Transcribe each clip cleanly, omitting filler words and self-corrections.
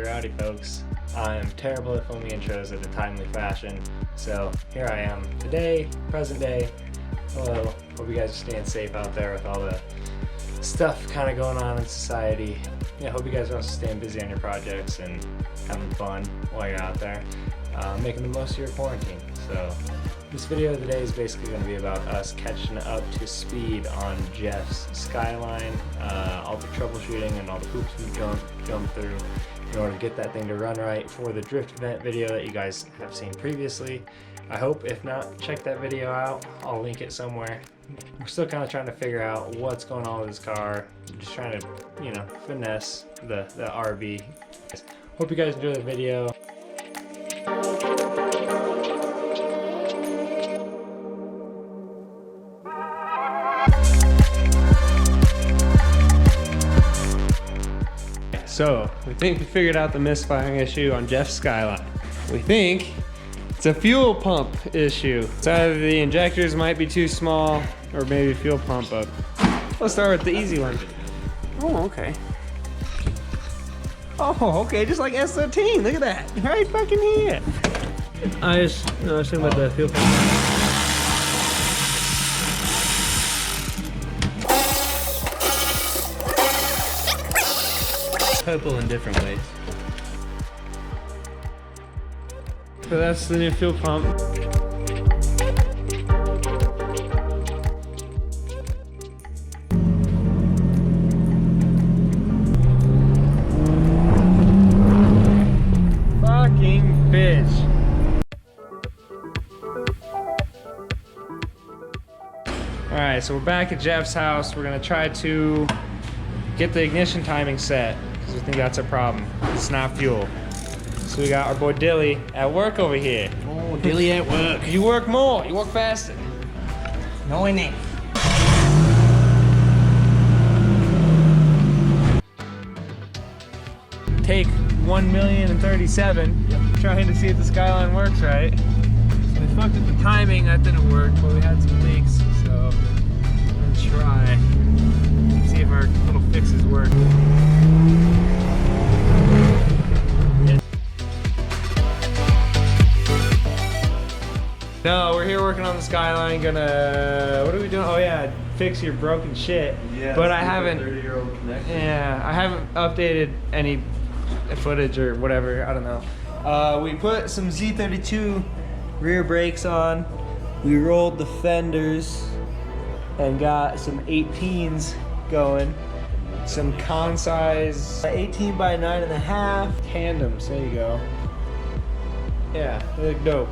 Rowdy folks. I'm terrible at filming intros in a timely fashion, so here I am today, present day. Hello, hope you guys are staying safe out there with all the stuff kind of going on in society. Yeah, hope you guys are also staying busy on your projects and having fun while you're out there, making the most of your quarantine. So this video today is basically going to be about us catching up to speed on Jeff's Skyline, all the troubleshooting and all the hoops we jumped through in order to get that thing to run right for the drift event video that you guys have seen previously. I hope, if not, check that video out. I'll link it somewhere. We're still kind of trying to figure out what's going on with this car. Just trying to, you know, finesse the RV. Hope you guys enjoy the video. So, we think we figured out the misfiring issue on Jeff's Skyline. We think it's a fuel pump issue. It's either the injectors might be too small or maybe fuel pump up. Let's start with the easy one. Oh, okay. Oh, okay, just like S13, look at that. Right fucking here. I was thinking about the fuel pump. Purple in different ways. So that's the new fuel pump. Fucking bitch. Alright, so we're back at Jeff's house. We're gonna try to get the ignition timing set. I think that's a problem. It's not fuel. So we got our boy Dilly at work over here. Oh, Dilly at work. You work more. You work faster. No, I ain't. Take 1,037,000. Yep. Trying to see if the Skyline works right. So we fucked with the timing. That didn't work, but we had some leaks. So I'm gonna try. See if our little fixes work. No, we're here working on the Skyline, gonna, what are we doing? Oh yeah, fix your broken shit. Yeah, but I haven't, 30-year-old connection. Yeah, I haven't updated any footage or whatever, I don't know. We put some Z32 rear brakes on. We rolled the fenders and got some 18s going. Some Kansei 18 by 9.5 tandems, there you go. Yeah, they look dope.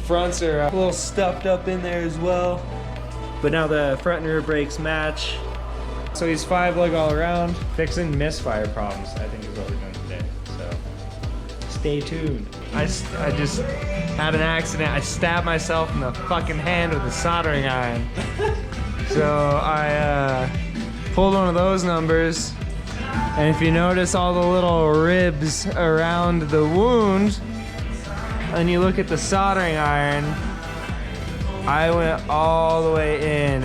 Fronts are a little stuffed up in there as well, but now the front and rear brakes match. So he's 5 lug all around, fixing misfire problems, I think is what we're doing today. So stay tuned. I just had an accident. I stabbed myself in the fucking hand with a soldering iron. So I pulled one of those numbers, and if you notice all the little ribs around the wound, and you look at the soldering iron, I went all the way in.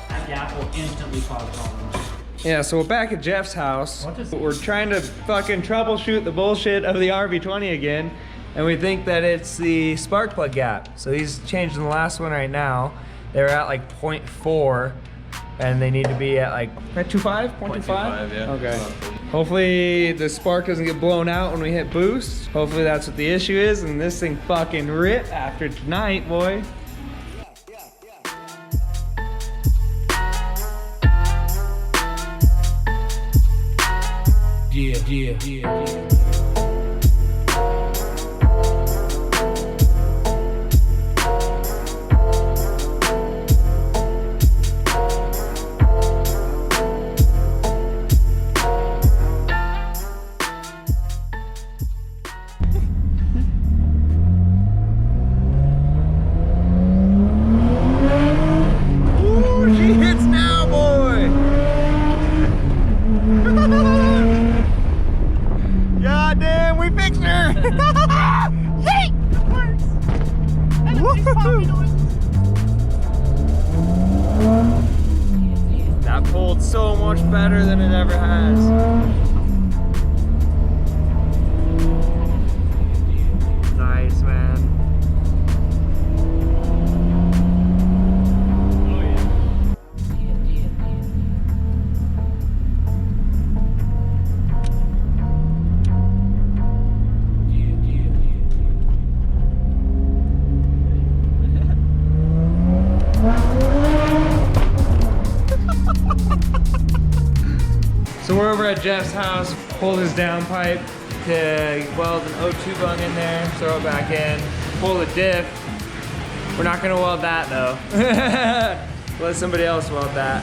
That gap will instantly cause problems. Yeah, so we're back at Jeff's house. We're trying to fucking troubleshoot the bullshit of the RV20 again, and we think that it's the spark plug gap. So he's changing the last one right now. They were at like 0.4, and they need to be at like 0.25? 0.25, yeah. Okay. Hopefully the spark doesn't get blown out when we hit boost. Hopefully that's what the issue is, and this thing fucking rip after tonight, boy. Yeah. much better than it ever has. Nice, man. Oh yeah. So we're over at Jeff's house, pulled his downpipe to weld an O2 bung in there, throw it back in, pull the diff. We're not gonna weld that though. Let somebody else weld that.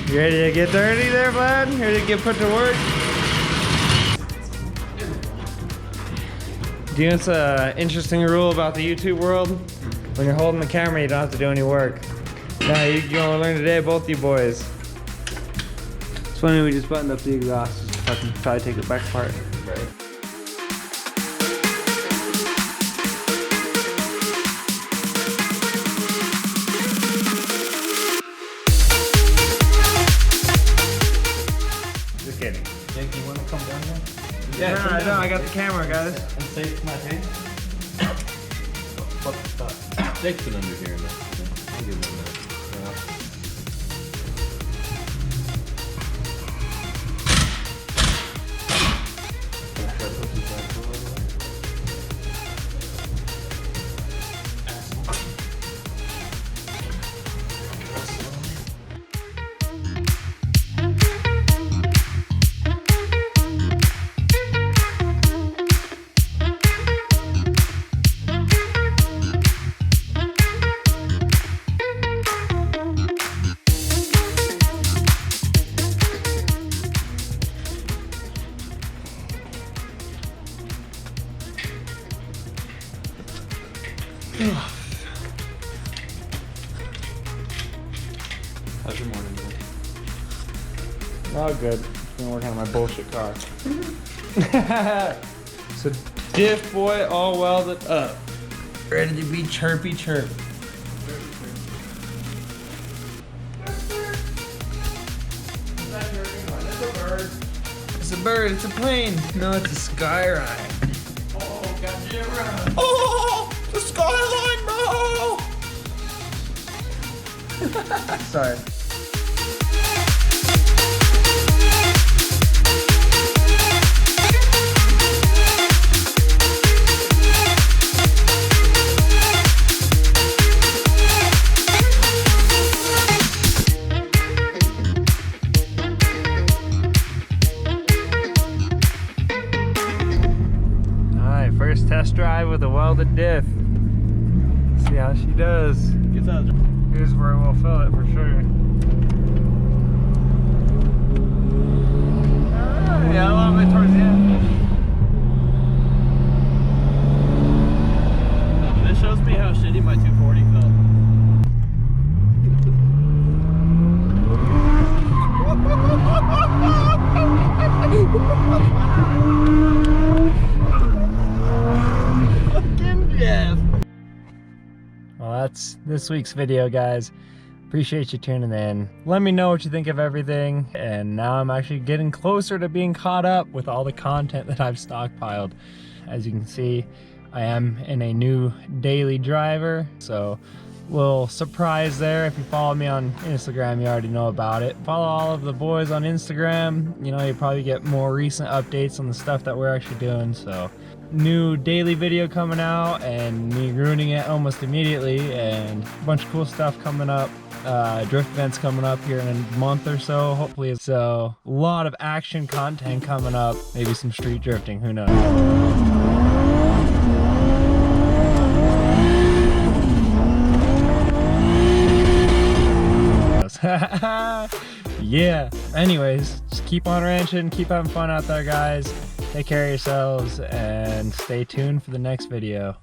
You ready to get dirty there, bud? You ready to get put to work? Do you know what's an interesting rule about the YouTube world? When you're holding the camera, you don't have to do any work. Now you're gonna learn today, both you boys. It's funny, we just buttoned up the exhaust. Just fucking try to take it back apart. Right. Just kidding. Jake, you want to come down here? Yeah, I know. I got the camera, guys. And save my tank? What the fuck? Jake's been under here enough. I'll give him that. How's your morning going? Oh, good. Been working on my bullshit car. So, diff boy, all welded up. Ready to be chirpy chirp. It's a bird, it's a plane. No, it's a Skyline. Oh, got you around. Oh, the Skyline, bro! Sorry. First test drive with a welded diff. See how she does. Here's where we'll fill it for sure. Yeah, a little bit towards the end. This shows me how shitty my 240 felt. Well, that's this week's video, guys. Appreciate you tuning in. Let me know what you think of everything. And now I'm actually getting closer to being caught up with all the content that I've stockpiled. As you can see, I am in a new daily driver. So, little surprise there. If you follow me on Instagram, you already know about it. Follow all of the boys on Instagram. You know, you probably get more recent updates on the stuff that we're actually doing. So, new daily video coming out and me ruining it almost immediately, and a bunch of cool stuff coming up. Drift events coming up here in a month or so, hopefully. So a lot of action content coming up, maybe some street drifting, who knows. Yeah, anyways, just keep on ranching, keep having fun out there, guys. Take care of yourselves and stay tuned for the next video.